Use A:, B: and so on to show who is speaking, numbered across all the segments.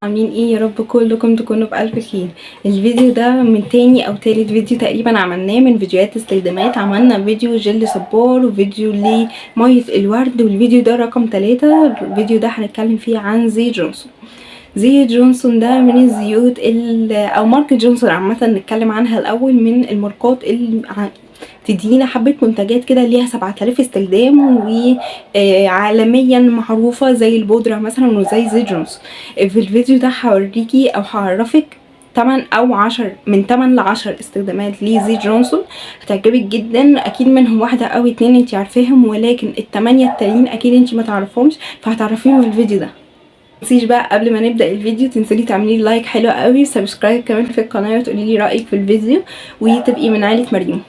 A: عاملين ايه؟ يا رب كلكم تكونوا بألف خير. الفيديو ده من تاني او تالت فيديو تقريبا عملناه من فيديوهات استخدامات. عملنا فيديو جل صبار وفيديو لمية الورد، والفيديو ده رقم 3. الفيديو ده هنتكلم فيه عن زيت جونسون. زيت جونسون ده من الزيوت او ماركة جونسون عامة نتكلم عنها الاول. من الماركات اللي تدينا حبة منتجات كده ليها 7000 استخدام وعالميا معروفة زي البودرة مثلا وزي زيت جونسون. في الفيديو ده هوريكي او هعرفك 8 او 10 من 8 ل 10 استخدامات لزيت جونسون هتعجبك جدا. اكيد منهم واحده او اتنين انت عارفاهم، ولكن التمانية التانيين اكيد انت ما تعرفهمش، فهتعرفيهم في الفيديو ده. متنسيش بقى قبل ما نبدا الفيديو تنسلي تعملي لايك حلو قوي وسبسكرايب كمان في القناه وتقولي لي رايك في الفيديو وتبقي من عائله مريم.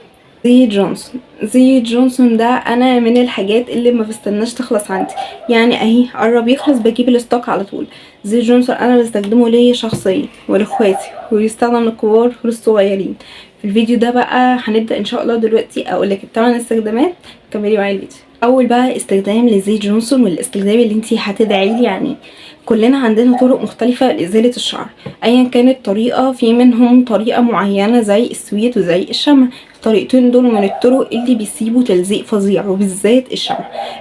A: زيت جونسون ده انا من الحاجات اللي ما بستناش تخلص عندي، يعني اهي قرب يخلص بجيب الستوك على طول. زيت جونسون انا بستخدمه ليا شخصيا ولاخواتي، ويستخدم للكبار وللصغيرين. في الفيديو ده بقى هنبدا ان شاء الله دلوقتي اقولك ال8 استخدامات. كملي معايا الفيديو. اول بقى استخدام لزيت جونسون، والاستخدام اللي انتي هتدعي لي يعني. كلنا عندنا طرق مختلفة لإزالة الشعر أيا كانت طريقة، في منهم طريقة معينة زي السويت وزي الشمع. الطريقتين دول من الطرق اللي بيسيبوا تلزيق فظيع، وبالذات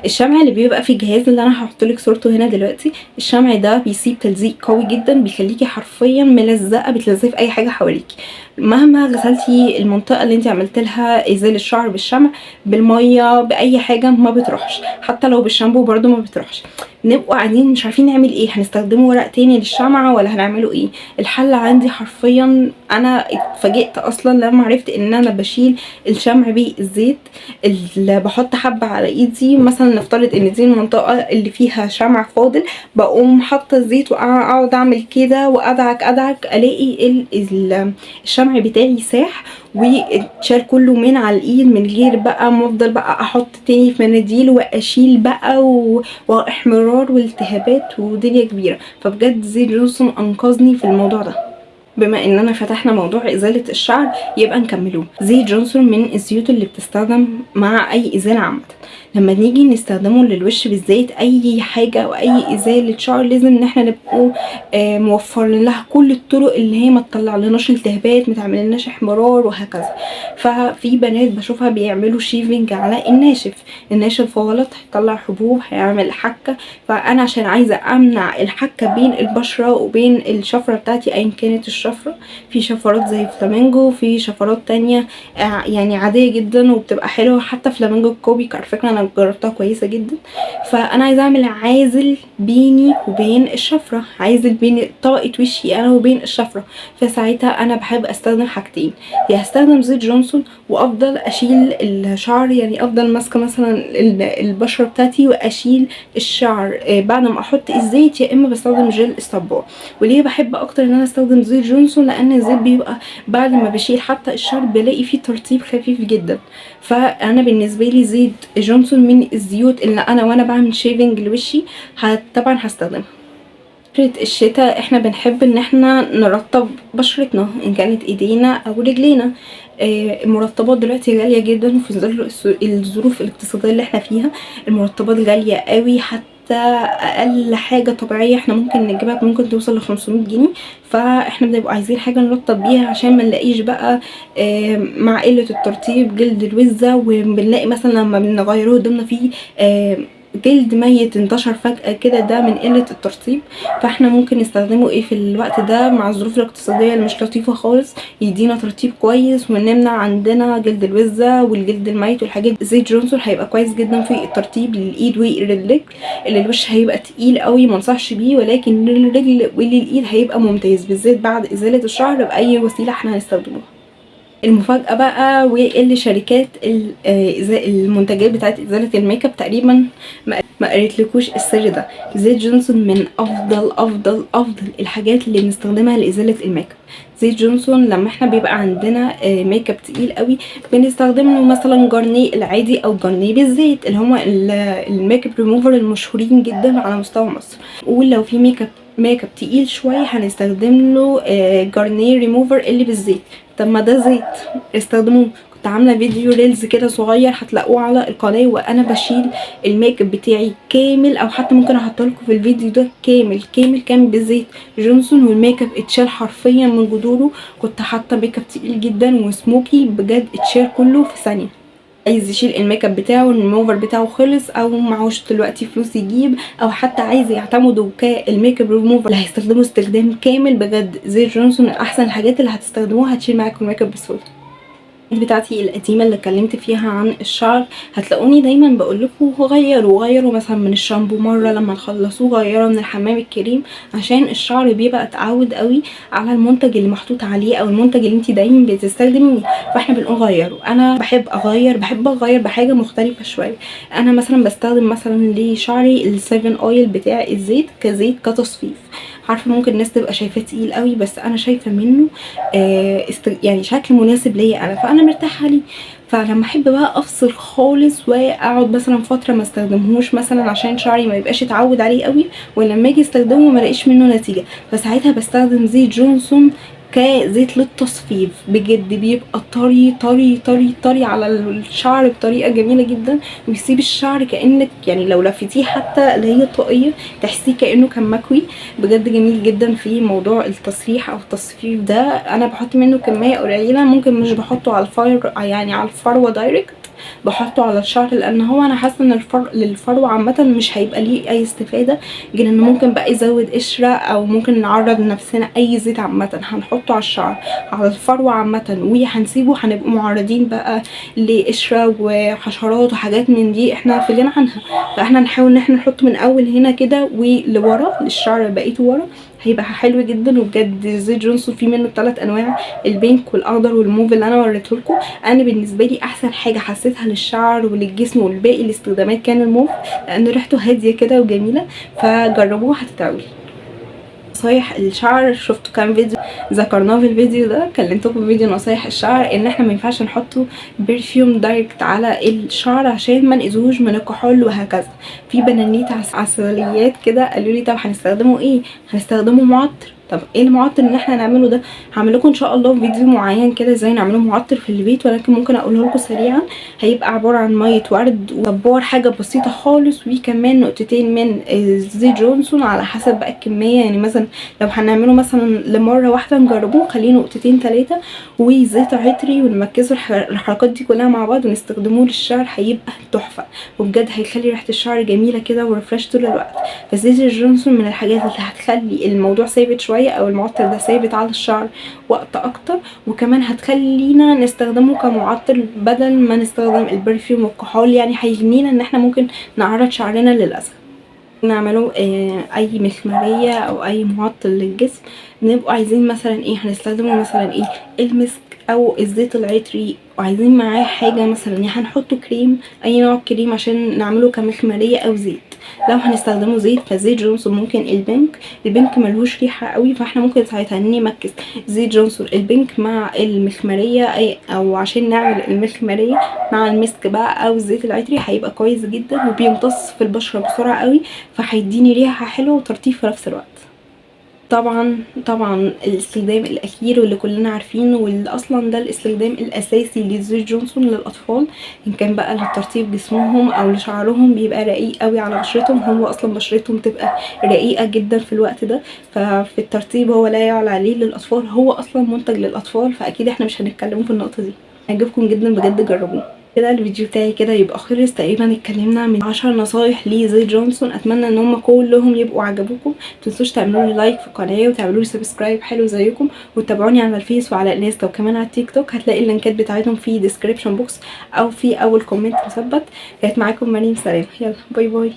A: الشمع اللي بيبقى في الجهاز اللي انا هحطلك صورته هنا دلوقتي. الشمع ده بيسيب تلزيق قوي جدا، بيخليكي حرفيا ملزقه، بتلزقي في اي حاجه حواليكي. مهما غسلتي المنطقه اللي انت عملت لها ازاله الشعر بالشمع بالميه باي حاجه ما بتروحش، حتى لو بالشامبو برده ما بتروحش. نبقوا قاعدين مش عارفين نعمل ايه، هنستخدمه ورق تاني للشمعة ولا هنعمله ايه؟ الحل عندي حرفيا انا اتفاجئت اصلا لما عرفت ان انا بشيل الشمع بالزيت اللي بحط حبة على ايدي. مثلا نفترض ان دي المنطقة اللي فيها شمع فاضل، بقوم حاطة الزيت واقعد اعمل كده وادعك الاقي الشمع بتاعي ساح واتشال كله من على الايد، من غير بقى ما افضل بقى احط تاني في مناديل واشيل بقى واحمرار والتهابات ودنيا كبيره. فبجد زيت جونسون انقذني في الموضوع ده. بما اننا فتحنا موضوع ازالة الشعر يبقى نكملوه. زيت جونسون من الزيوت اللي بتستخدم مع اي ازالة عامة. لما نيجي نستخدمه للوش بالذات، اي حاجة او اي ازالة شعر لازم ان احنا نبقوا موفرين لها كل الطرق اللي هي ما تطلع لناش التهابات، ما تعملناش احمرار وهكذا. ففي بنات بشوفها بيعملوا شيفنج على الناشف غلط، هيطلع حبوب، هيعمل حكة. فانا عشان عايزة امنع الحكة بين البشرة وبين الشفرة بتاعتي ايا كانت الشفرة، في شفرات زي فلامينجو، في شفرات تانية يعني عادية جدا وبتبقى حلوة. حتى فلامينجو الكوبيك على فكرة انا جربتها كويسة جدا. فانا عايزة اعمل عازل بيني وبين الشفرة، عازل بين طبقة وشي انا وبين الشفرة. فساعتها انا بحب استخدم حاجتين، يا هستخدم زيت جونسون وافضل اشيل الشعر، يعني افضل ماسكة مثلا البشرة بتاعتي واشيل الشعر بعد ما احط الزيت، يا اما بستخدم جل الصبار. وليه بحب اكتر ان انا استخدم زيت جونسون؟ لان الزيت بيبقى بعد ما بشيل حتى الشعر بلاقي فيه ترطيب خفيف جدا. فانا بالنسبه لي زيت جونسون من الزيوت اللي انا وانا بعمل شيفنج لوشي طبعا هستخدمها. فترة الشتاء احنا بنحب ان احنا نرطب بشرتنا ان كانت ايدينا او رجلينا. المرطبات دلوقتي غالية جدا، وفي ظل الظروف الاقتصادية اللي احنا فيها المرطبات غالية قوي. حتى اقل حاجة طبيعية احنا ممكن نجيبها ممكن توصل ل500 جنيه. فاحنا بنبقى عايزين حاجة نرطب بيها عشان ما نلاقيش بقى مع قلة الترطيب جلد الوزة، وبنلاقي مثلا لما بنغيره قدامنا فيه جلد ميت انتشر فجأة كده، ده من قلة الترطيب. فاحنا ممكن نستخدمه ايه في الوقت ده مع الظروف الاقتصادية اللي مش لطيفة خالص، يدينا ترطيب كويس ونمنع عندنا جلد الوزة والجلد الميت والحاجات. زيت جونسون هيبقى كويس جدا في الترطيب للايد والرجل. اللي الوش هيبقى تقيل قوي منصحش بيه، ولكن للرجل وللايد هيبقى ممتاز، بالذات بعد ازالة الشعر باي وسيلة احنا هنستخدمها. المفاجأة بقى واللي شركات المنتجات بتاعت ازالة الميك اب تقريبا ما قريتلكوش السر ده. زيت جونسون من افضل الحاجات اللي بنستخدمها لازالة الميك اب. زيت جونسون لما احنا بيبقى عندنا ميك اب تقيل قوي بنستخدم له مثلا جارنيه العادي او جارنيه بالزيت، اللي هما الميك اب ريموفر المشهورين جدا على مستوى مصر. ولو في ميك اب تقيل شويه هنستخدم له جارنيه ريموفر اللي بالزيت. طب ما ده زيت استخدموه. كنت عامله فيديو ريلز كده صغير هتلاقوه على القناه، وانا بشيل الميك اب بتاعي كامل، او حتى ممكن احط لكم في الفيديو ده كامل كامل كامل بزيت جونسون، والميك اب اتشال حرفيا من جذوره. كنت حاطه ميك اب تقيل جدا وسموكي بجد، اتشال كله في ثانيه. عايز يشيل الميك اب بتاعه، الريموفر بتاعه خلص، او معهوش دلوقتي فلوس يجيب، او حتى عايز يعتمدوا كالميك اب ريموفر اللي هيستخدموا استخدام كامل، بجد زيت جونسون من احسن الحاجات اللي هتستخدموها، هتشيل معاكم الميك اب بسهوله. بتاعتي القديمه اللي اتكلمت فيها عن الشعر، هتلاقوني دايما بقول لكم غيروا مثلا من الشامبو مره، لما تخلصوه غيروا من الحمام الكريم، عشان الشعر بيبقى اتعود قوي على المنتج اللي محطوط عليه او المنتج اللي انت دايما بتستخدميه، فاحنا بنقول غيروا. انا بحب اغير بحاجه مختلفه شويه. انا مثلا بستخدم مثلا لشعري ال7 اويل بتاع الزيت كزيت كتصفيف. عارفه ممكن الناس تبقى شايفاه تقيل قوي، بس انا شايفه منه يعني شكل مناسب ليا انا، فانا مرتاحه عليه. فلما احب بقى افصل خالص واقعد مثلا فتره ما استخدمهوش، مثلا عشان شعري ما يبقاش اتعود عليه قوي، ولما اجي استخدمه ما الاقيش منه نتيجه، فساعتها بستخدم زيت جونسون كزيت للتصفيف. بجد بيبقى طري طري طري طري على الشعر بطريقه جميله جدا، ويسيب الشعر كانك يعني لو لفتيه حتى اللي هي طاقيه تحسيه كانه كان مكوي. بجد جميل جدا في موضوع التسريح او التصفيف ده. انا بحط منه كميه قليله، ممكن مش بحطه على يعني على الفروه دايركت، بحطه على الشعر، لان هو انا حاسه ان للفروه عامه مش هيبقى ليه اي استفاده، غير انه ممكن بقى يزود قشره، او ممكن نعرض لنفسنا اي زيت عامه هنحطه على الشعر. على الفروه عامه وهنسيبه هنبقى معرضين بقى لقشره وحشرات وحاجات من دي احنا في غنى عنها، فاحنا نحاول ان احنا نحطه من اول هنا كده ولورا للشعر بقيته ورا، هيبقى حلو جدا. وبجد زيت جونسون فيه منه 3 انواع، البينك والاخضر والموف اللي انا وريته لكم. انا بالنسبه لي احسن حاجه حسيتها للشعر وللجسم والباقي الاستخدامات كان الموف، لان ريحته هاديه كده وجميله، فجربوه هتتعبوا. نصايح الشعر شفتوا كام فيديو ذكرناه في الفيديو ده، كلمتكم في فيديو نصايح الشعر ان احنا ما ينفعش نحطه برفيوم دايركت على الشعر عشان ما نأذوش من الكحول وهكذا. في بنانيت عسليات كده قالوا لي طب هنستخدمه ايه؟ هنستخدمه معطر. طب ايه المعطر اللي احنا هنعمله ده؟ هعمل لكم ان شاء الله فيديو معين كده ازاي نعمله معطر في البيت، ولكن ممكن اقوله لكم سريعا. هيبقى عباره عن ميه ورد وصبار، حاجه بسيطه خالص، وكمان نقطتين من زيت جونسون على حسب بقى الكميه. يعني مثلا لو هنعمله مثلا لمره واحده نجربوه خليه نقطتين 3، وزيت عطري، ونمكسوا الحركات دي كلها مع بعض ونستخدموه للشعر، هيبقى تحفه، وبجد هيخلي ريحه الشعر جميله كده ورفرش طول الوقت. فزيت جونسون من الحاجات اللي هتخلي الموضوع ثابت شويه، او المعطر ده ثابت على الشعر وقت اكتر، وكمان هتخلينا نستخدمه كمعطر بدل ما نستخدم البرفيوم والكحول. يعني هيغنينا ان احنا ممكن نعرض شعرنا للأذى. نعمله اي مخمريه او اي معطر للجسم، بنبقوا عايزين مثلا ايه هنستخدمه، مثلا ايه المسك او الزيت العطري، وعايزين معاه حاجه مثلا هنحطه كريم، اي نوع كريم عشان نعمله كمخمريه او زيت. لو هنستخدمه زيت فزيت جونسون ممكن البنك ملهوش ريحه قوي، فاحنا ممكن ساعتها نمكس زيت جونسون البنك مع المخمريه او عشان نعمل المخمريه مع المسك بقى او الزيت العطري، هيبقى كويس جدا وبيمتص في البشره بسرعه قوي، فهيديني ريحه حلوه وترطيب في نفس الوقت. طبعا الاستخدام الاخير واللي كلنا عارفينه، واللي اصلا ده الاستخدام الاساسي لزيت جونسون للاطفال، ان كان بقى لترطيب جسمهم او لشعرهم بيبقى رقيق قوي على بشرتهم، هو اصلا بشرتهم تبقى رقيقه جدا في الوقت ده، ففي الترطيب هو لا يعلى عليه للاطفال، هو اصلا منتج للاطفال، فاكيد احنا مش هنتكلم في النقطه دي. هيعجبكم جدا بجد، جربوه. كده الفيديو بتاعي كده يبقى خلص تقريبا. اتكلمنا من 10 نصايح لزيت جونسون، اتمنى ان هم كلهم يبقوا عجبوكم. متنسوش تعملوا لي لايك في القناه وتعملوا لي سبسكرايب حلو زيكم، وتتابعوني على الفيس وعلى الانستا وكمان على التيك توك، هتلاقي اللينكات بتاعتهم في ديسكريبشن بوكس او في اول كومنت مثبت. كانت معاكم مريم، سلام، يلا باي باي.